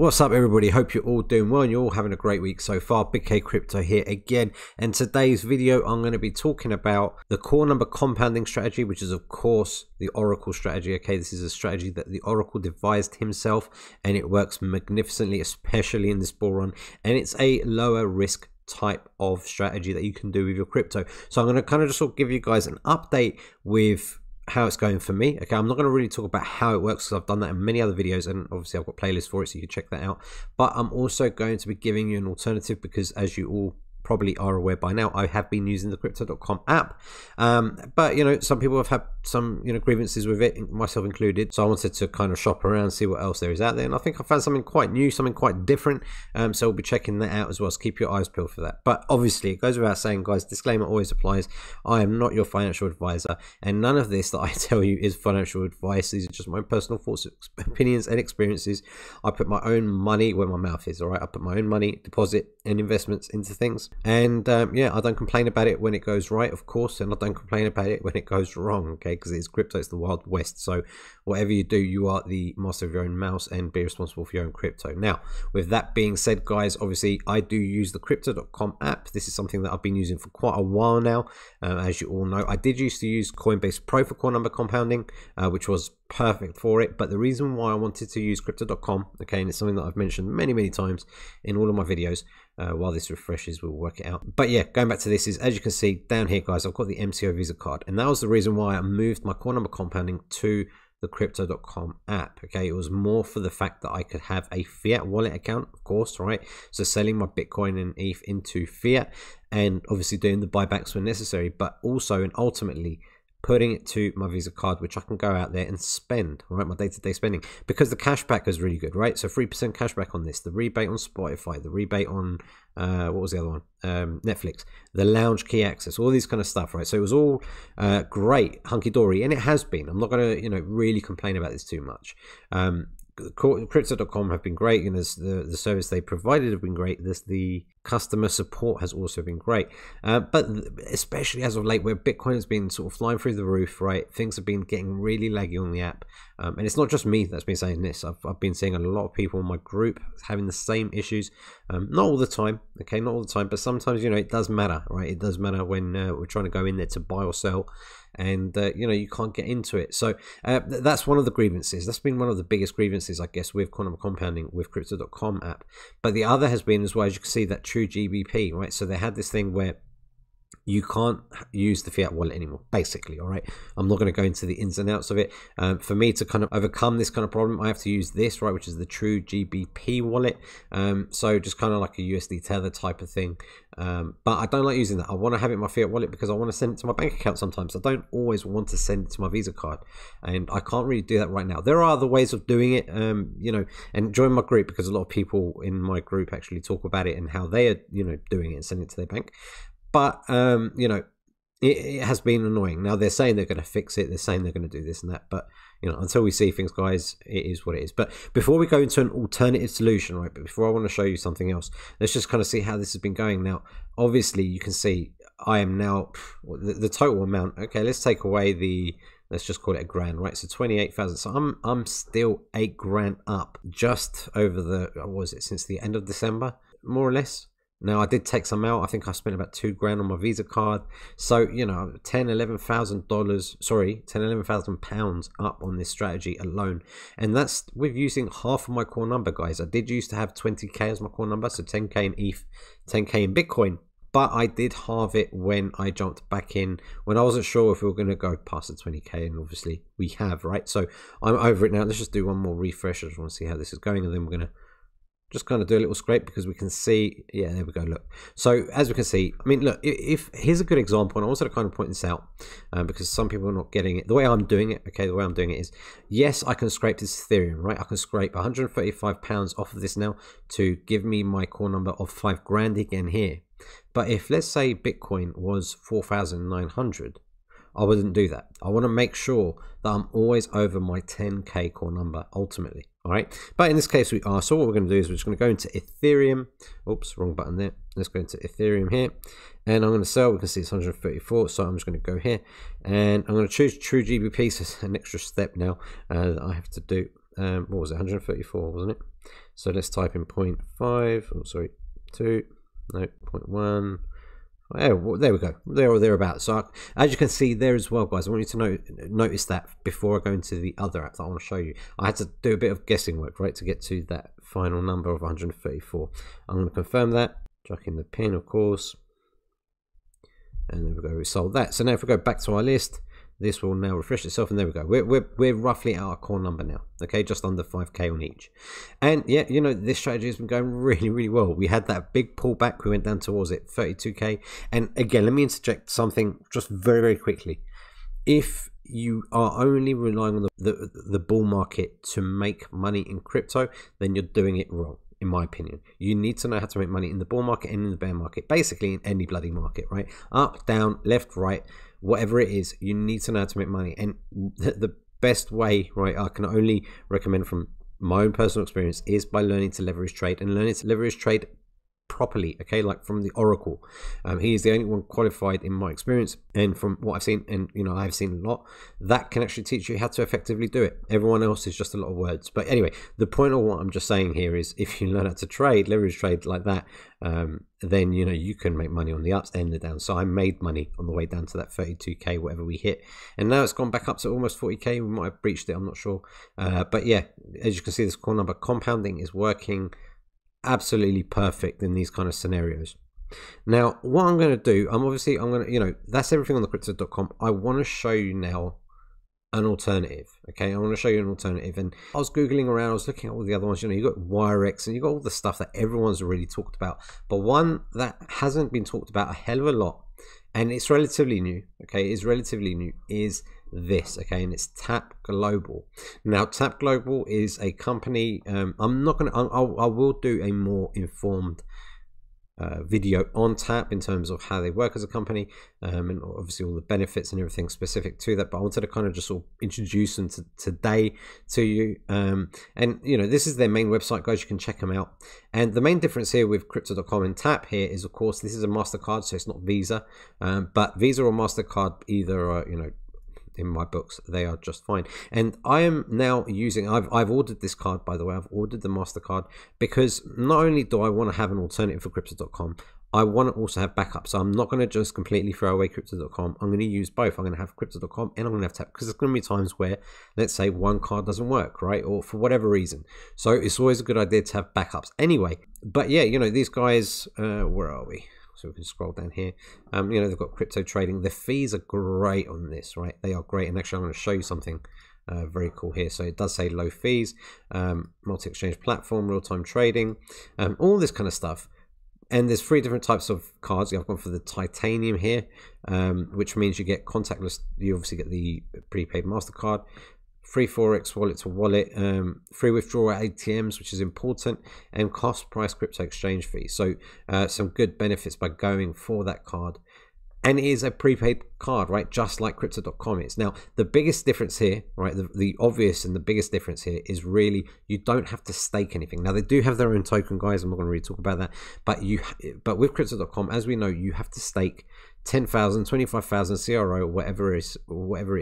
What's up, everybody? Hope you're all doing well and you're all having a great week so far. Big K Crypto here again, and today's video I'm going to be talking about the core number compounding strategy, which is of course the Oracle strategy. Okay, this is a strategy that the Oracle devised himself and it works magnificently, especially in this bull run, and it's a lower risk type of strategy that you can do with your crypto. So I'm going to kind of just sort of give you guys an update with how it's going for me. Okay, I'm not going to really talk about how it works because I've done that in many other videos, and obviously I've got playlists for it, so you can check that out. But I'm also going to be giving you an alternative because, as you all probably are aware by now, I have been using the Crypto.com app, but you know, some people have had some grievances with it, myself included, so I wanted to kind of shop around, see what else there is out there, and I think I found something quite new, something quite different, so we'll be checking that out as well, so keep your eyes peeled for that. But obviously it goes without saying, guys, disclaimer always applies. I am not your financial advisor, and none of this that I tell you is financial advice. These are just my personal thoughts, opinions and experiences. I put my own money where my mouth is. All right, I put my own money, deposit and investments into things, and yeah, I don't complain about it when it goes right, of course, and I don't complain about it when it goes wrong, okay, because it's crypto, it's the Wild West, so whatever you do, you are the master of your own mouse and be responsible for your own crypto. Now, with that being said, guys, obviously I do use the Crypto.com app. This is something that I've been using for quite a while now. As you all know, I did used to use Coinbase Pro for core number compounding, which was perfect for it, but the reason why I wanted to use Crypto.com, okay, and it's something that I've mentioned many times in all of my videos, while this refreshes we'll work it out. But yeah, going back to this is, as you can see down here, guys, I've got the MCO Visa card, and that was the reason why I moved my core number compounding to the Crypto.com app. Okay, it was more for the fact that I could have a fiat wallet account, of course, right? So selling my Bitcoin and ETH into fiat, and obviously doing the buybacks when necessary, but also and ultimately putting it to my Visa card, which I can go out there and spend, right? My day-to-day spending, because the cashback is really good, right? So 3% cashback on this, the rebate on Spotify, the rebate on what was the other one? Netflix, the lounge key access, all these kind of stuff, right? So it was all great, hunky-dory, and it has been. I'm not going to, really complain about this too much. Crypto.com have been great, and the service they provided have been great. The customer support has also been great, but especially as of late, where Bitcoin has been sort of flying through the roof, right? Things have been getting really laggy on the app, and it's not just me that's been saying this. I've been seeing a lot of people in my group having the same issues. Not all the time, okay, not all the time, but sometimes, it does matter, right? It does matter when we're trying to go in there to buy or sell, and you can't get into it. So that's one of the grievances. That's been one of the biggest grievances, I guess, with core number compounding with Crypto.com app. But the other has been, as well, as you can see, that true GBP, right? So they had this thing where you can't use the fiat wallet anymore, basically. All right, I'm not going to go into the ins and outs of it. For me to kind of overcome this kind of problem, I have to use this, right, which is the true GBP wallet. So just kind of like a USD tether type of thing. But I don't like using that. I want to have it in my fiat wallet because I want to send it to my bank account sometimes. I don't always want to send it to my Visa card, and I can't really do that right now. There are other ways of doing it, and join my group, because a lot of people in my group actually talk about it and how they are, doing it and sending it to their bank. But it has been annoying. Now they're saying they're going to fix it, they're saying they're going to do this and that, but until we see things, guys, it is what it is. But before we go into an alternative solution, right, but before I want to show you something else, let's just kind of see how this has been going. Now obviously you can see I am now the total amount. Okay, let's take away let's just call it $1,000, right? So 28,000. So I'm still $8,000 up, just over what was it, since the end of December, more or less. Now I did take some out. I think I spent about $2,000 on my Visa card. So £11,000 up on this strategy alone, and that's with using half of my core number, guys. I did used to have 20k as my core number, so 10k in ETH, 10k in Bitcoin. But I did halve it when I jumped back in, when I wasn't sure if we were going to go past the 20k, and obviously we have, right? So I'm over it now. Let's just do one more refresh. I just want to see how this is going, and then we're going to just kind of do a little scrape, because we can see, yeah, there we go, look. So as we can see, I mean, look, if here's a good example, and I wanted to kind of point this out, because some people are not getting it. The way I'm doing it, okay, the way I'm doing it is, yes, I can scrape this Ethereum, right? I can scrape £135 off of this now to give me my core number of $5,000 again here. But if, let's say, Bitcoin was 4,900, I wouldn't do that. I want to make sure that I'm always over my 10k core number ultimately. All right, but in this case we are. So what we're going to do is we're just going to go into Ethereum. Oops, wrong button there. Let's go into Ethereum here, and I'm going to sell. We can see it's 134, so I'm just going to go here, and I'm going to choose True GBP. So it's an extra step now that I have to do. What was it? 134, wasn't it? So let's type in 0.5, oh sorry, 2, no, 0.1. Oh, there we go, there or thereabouts. So as you can see there as well, guys, I want you to notice that before I go into the other app that I want to show you, I had to do a bit of guessing work, right, to get to that final number of 134. I'm going to confirm that, chuck in the pin, of course, and there we go, we sold that. So now if we go back to our list, this will now refresh itself, and there we go. We're roughly at our core number now, okay, just under 5k on each. And yeah, you know, this strategy has been going really well. We had that big pullback, we went down towards it 32k. And again, let me interject something just very quickly. If you are only relying on the bull market to make money in crypto, then you're doing it wrong, in my opinion. You need to know how to make money in the bull market and in the bear market, basically in any bloody market, right? Up, down, left, right, whatever it is, you need to know how to make money. And the best way, right, I can only recommend from my own personal experience, is by learning to leverage trade, and learning to leverage trade properly, okay, like from the Oracle. He is the only one qualified in my experience, and from what I've seen, and you know, I've seen a lot, that can actually teach you how to effectively do it. Everyone else is just a lot of words. But anyway, the point of what I'm just saying here is, if you learn how to trade, leverage trade like that, then you know, you can make money on the ups and the downs. So I made money on the way down to that 32k, whatever we hit, and now it's gone back up to almost 40k. We might have breached it, I'm not sure, but yeah, as you can see, this core number compounding is working absolutely perfect in these kind of scenarios. Now what I'm going to do, I'm going to, you know, that's everything on the Crypto.com. I want to show you now an alternative, okay? I want to show you an alternative. And I was googling around, I was looking at all the other ones. You know, you got Wirex and you got all the stuff that everyone's already talked about, but one that hasn't been talked about a hell of a lot, and it's relatively new, okay, is relatively new, is this, okay, and it's Tap.Global. Now Tap.Global is a company, I'm not gonna, I will do a more informed video on Tap in terms of how they work as a company, and obviously all the benefits and everything specific to that, but I wanted to kind of just sort of introduce them today to you. And you know, this is their main website, guys, you can check them out. And the main difference here with Crypto.com and Tap here is, of course, this is a MasterCard, so it's not Visa, but Visa or MasterCard, either you know, in my books, they are just fine. And I am now using, I've ordered this card, by the way, I've ordered the MasterCard, because not only do I want to have an alternative for Crypto.com, I want to also have backup. So I'm not going to just completely throw away Crypto.com. I'm going to use both. I'm going to have Crypto.com and I'm going to have Tap, because there's going to be times where, let's say, one card doesn't work, right, or for whatever reason. So it's always a good idea to have backups anyway. But yeah, you know, these guys, where are we? So we can scroll down here. You know, they've got crypto trading. The fees are great on this, right? They are great. And actually, I'm going to show you something very cool here. So it does say low fees, multi-exchange platform, real-time trading, all this kind of stuff. And there's 3 different types of cards. I've gone for the titanium here, which means you get contactless. You obviously get the prepaid MasterCard, free Forex wallet to wallet, free withdrawal at ATMs, which is important, and cost price crypto exchange fee. So some good benefits by going for that card. And it is a prepaid card, right, just like Crypto.com is. Now the biggest difference here, right, the obvious and the biggest difference here is really, you don't have to stake anything. Now they do have their own token, guys, I'm not going to really talk about that, but with Crypto.com, as we know, you have to stake 10,000, 25,000 CRO, whatever it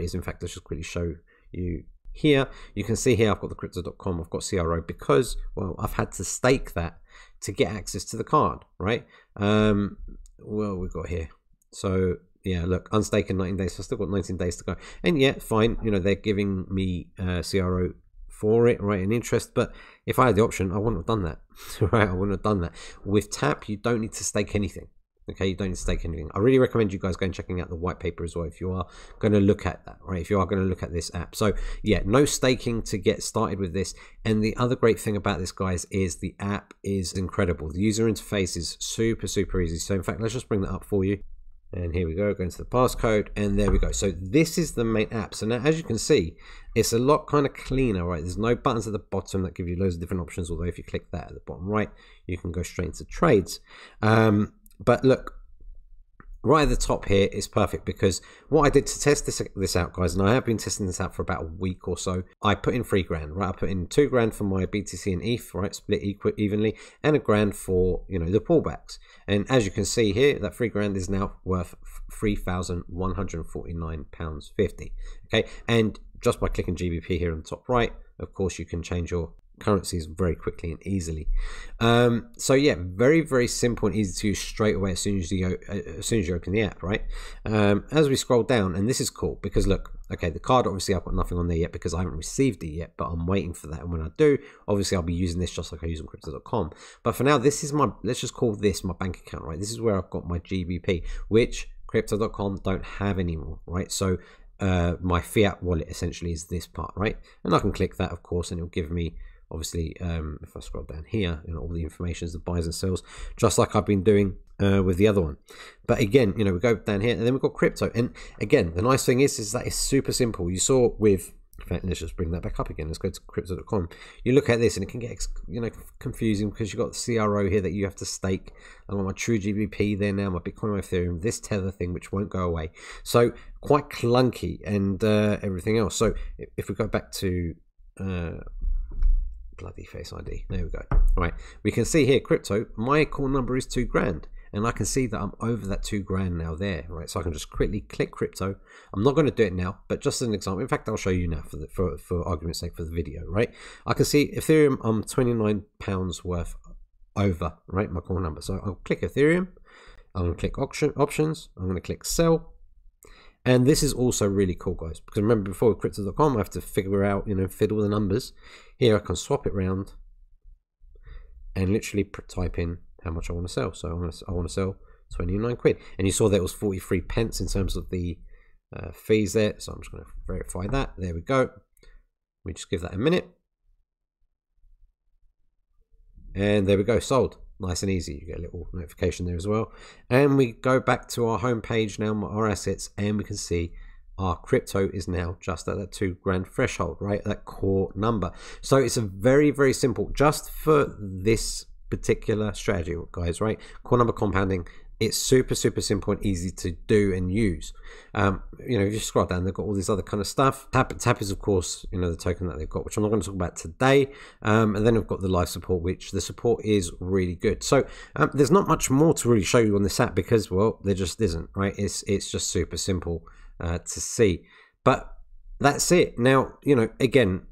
is. In fact, let's just quickly show you here. You can see here I've got the Crypto.com, I've got CRO, because, well, I've had to stake that to get access to the card, right? Well, we've got here, so yeah, look, unstake in 19 days, so I've still got 19 days to go. And yeah, fine, you know, they're giving me CRO for it, right, and interest, but if I had the option, I wouldn't have done that. Right, I wouldn't have done that. With Tap, you don't need to stake anything. Okay, you don't need to stake anything. I really recommend you guys going and checking out the white paper as well if you are going to look at that, right? If you are going to look at this app. So yeah, no staking to get started with this. And the other great thing about this, guys, is the app is incredible. The user interface is super easy. So in fact, let's just bring that up for you. And here we go, go into the passcode, and there we go. So this is the main app. So now, as you can see, it's a lot kind of cleaner, right? There's no buttons at the bottom that give you loads of different options. Although if you click that at the bottom right, you can go straight into trades. But look, right at the top here is perfect, because what I did to test this out, guys, and I have been testing this out for about a week or so, I put in $3,000, right? I put in $2,000 for my BTC and ETH, right, split evenly, and $1,000 for, you know, the pullbacks. And as you can see here, that $3,000 is now worth £3,149.50. Okay, and just by clicking GBP here on the top right, of course, you can change your currencies very quickly and easily. So yeah, very simple and easy to use straight away as soon as you open the app, right? As we scroll down, and this is cool because look, okay, the card, obviously I've got nothing on there yet because I haven't received it yet, but I'm waiting for that. And when I do, obviously I'll be using this just like I use on Crypto.com. But for now, this is my, let's just call this my bank account, right? This is where I've got my GBP, which Crypto.com don't have anymore, right? So my fiat wallet essentially is this part, right? And I can click that, of course, and it'll give me, obviously, if I scroll down here, you know, all the information is the buys and sells, just like I've been doing with the other one. But again, you know, we go down here and then we've got crypto. And again, the nice thing is that it's super simple. You saw with, in fact, let's just bring that back up again. Let's go to Crypto.com. You look at this and it can get, you know, confusing because you've got the CRO here that you have to stake. I've got my true GBP there now, my Bitcoin, my Ethereum, this tether thing, which won't go away. So quite clunky and everything else. So if we go back to bloody Face ID, there we go. All right, we can see here crypto, my call number is $2,000, and I can see that I'm over that $2,000 now there, right? So I can just quickly click crypto. I'm not going to do it now, but just as an example, in fact I'll show you now for argument's sake for the video, right? I can see Ethereum, I'm £29 worth over, right, my call number. So I'll click Ethereum, I'm going to click options, I'm going to click sell. And this is also really cool, guys, because remember before with Crypto.com, I have to figure out, you know, fiddle the numbers. Here I can swap it around and literally type in how much I want to sell. So I want to sell 29 quid. And you saw that it was 43 pence in terms of the fees there. So I'm just going to verify that. There we go. We just give that a minute. And there we go, sold. Nice and easy. You get a little notification there as well. And we go back to our home page now, our assets, and we can see our crypto is now just at that $2,000 threshold, right? That core number. So it's a very simple, just for this particular strategy, guys, right? Core number compounding. It's super simple and easy to do and use. You know, if you scroll down, they've got all this other kind of stuff. Tap is, of course, you know, the token that they've got, which I'm not going to talk about today. And then we've got the live support, which the support is really good. So there's not much more to really show you on this app because, well, there just isn't, right? It's just super simple to see. But that's it. Now, you know, again,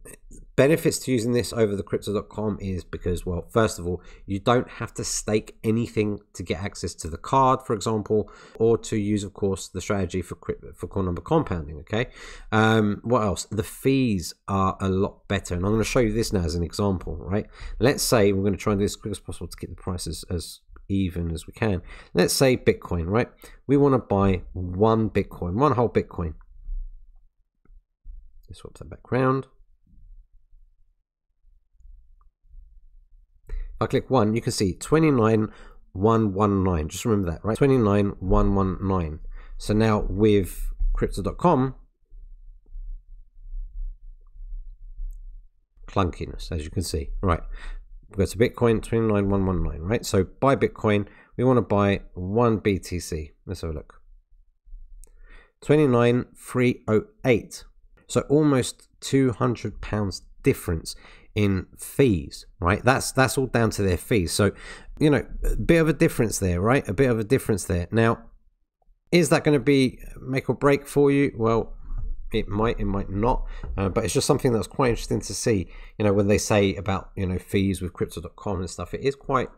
benefits to using this over the Crypto.com is because, well, first of all, you don't have to stake anything to get access to the card, for example, or to use, of course, the strategy for core number compounding, okay? What else? The fees are a lot better, and I'm going to show you this now as an example, right? Let's say we're going to try and do as quick as possible to keep the prices as even as we can. Let's say Bitcoin, right? We want to buy one Bitcoin, one whole Bitcoin. Let's swap that back round. If I click one, you can see 29,119. Just remember that, right? 29,119. So now with Crypto.com, clunkiness, as you can see. Right. We go to Bitcoin, 29,119, right? So buy Bitcoin, we want to buy one BTC. Let's have a look. 29,308. So almost £200 difference in fees, right? That's all down to their fees. So, you know, a bit of a difference there, right? A bit of a difference there. Now, is that going to be make or break for you? Well, it might not, but it's just something that's quite interesting to see, you know, when they say about, you know, fees with Crypto.com and stuff. It is quite,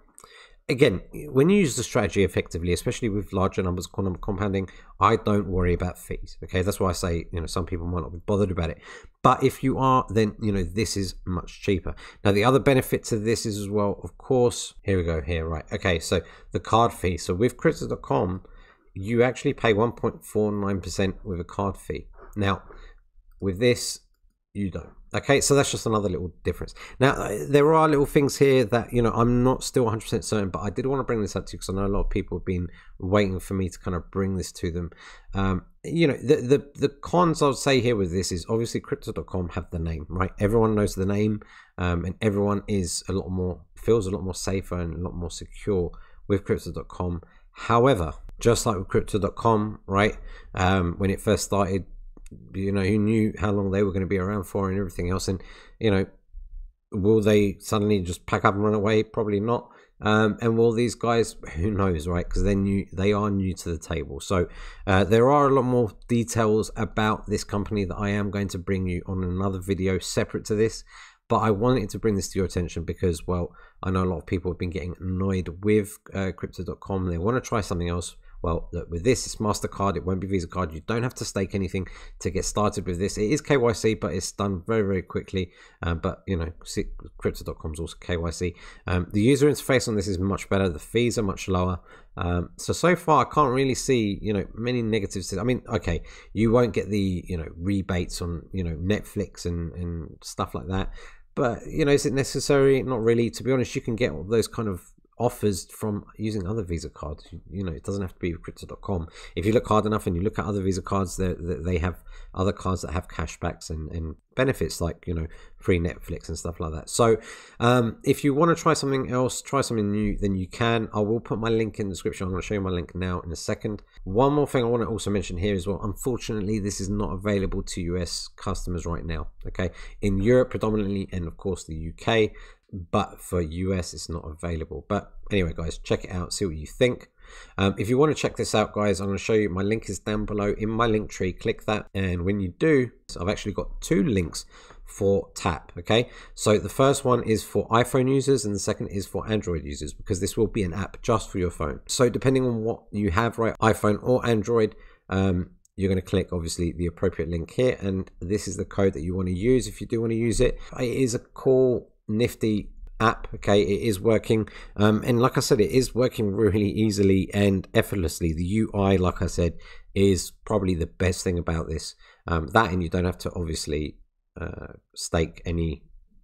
again, when you use the strategy effectively, especially with larger numbers, core number compounding, I don't worry about fees. Okay, that's why I say, you know, some people might not be bothered about it, but if you are, then, you know, this is much cheaper. Now, the other benefit to this is as well, of course, here we go here, right? Okay, so the card fee. So with Crypto.com, you actually pay 1.49% with a card fee. Now, with this, you don't. Okay, so that's just another little difference. Now, there are little things here that, you know, I'm not still 100% certain, but I did want to bring this up to you because I know a lot of people have been waiting for me to kind of bring this to them. You know, the cons I would say here with this is obviously Crypto.com have the name, right? Everyone knows the name, and everyone is feels a lot more safer and a lot more secure with Crypto.com. However, just like with Crypto.com, right, when it first started, you know, who knew how long they were going to be around for and everything else, and, you know, will they suddenly just pack up and run away? Probably not. And will these guys, who knows, right? Because they are new to the table. So there are a lot more details about this company that I am going to bring you on another video separate to this. but I wanted to bring this to your attention because, well, I know a lot of people have been getting annoyed with Crypto.com. They want to try something else. Well, look, with this, it's MasterCard. It won't be Visa card. You don't have to stake anything to get started with this. It is KYC, but it's done very, very quickly. But, you know, Crypto.com is also KYC. The user interface on this is much better. The fees are much lower. So far, I can't really see, you know, many negatives. I mean, okay, you won't get the, you know, rebates on, you know, Netflix and stuff like that. But, you know, is it necessary? Not really. To be honest, you can get all those kind of offers from using other Visa cards. You know, it doesn't have to be Crypto.com. If you look hard enough and you look at other Visa cards, they have other cards that have cashbacks and benefits, like, you know, free Netflix and stuff like that. So if you want to try something else, try something new, then you can. I will put my link in the description. I'm going to show you my link now in a second. One more thing I want to also mention here as well. Unfortunately, this is not available to US customers right now. Okay, in Europe predominantly, and of course the UK. But for US, it's not available. But anyway, guys, check it out, see what you think. If you want to check this out, guys, I'm going to show you. My link is down below in my link tree. Click that, and when you do, I've actually got 2 links for Tap. Okay, so the first one is for iPhone users and the second is for Android users, because this will be an app just for your phone. So depending on what you have, right, iPhone or Android, you're going to click obviously the appropriate link here, and this is the code that you want to use if you do want to use it. It is a cool, nifty app. Okay, it is working, and like I said, it is working really easily and effortlessly. The UI, like I said, is probably the best thing about this. That, and you don't have to obviously stake any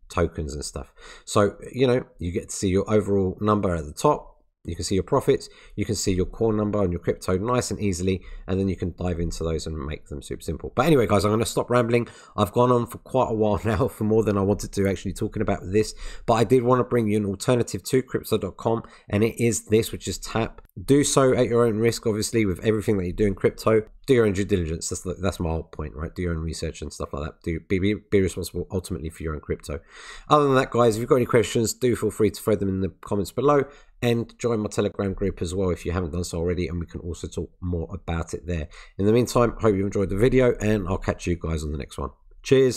tokens and stuff. So, you know, you get to see your overall number at the top. You can see your profits, you can see your core number and your crypto nice and easily, and then you can dive into those and make them super simple. But anyway, guys, I'm going to stop rambling. I've gone on for quite a while now, for more than I wanted to, actually talking about this, but I did want to bring you an alternative to Crypto.com, and it is this, which is Tap. Do so at your own risk, obviously, with everything that you do in crypto. Do your own due diligence. That's my whole point, right? Do your own research and stuff like that. Be responsible ultimately for your own crypto. Other than that, guys, if you've got any questions, do feel free to throw them in the comments below, and join my Telegram group as well if you haven't done so already, and we can also talk more about it there. In the meantime, hope you enjoyed the video, and I'll catch you guys on the next one. Cheers.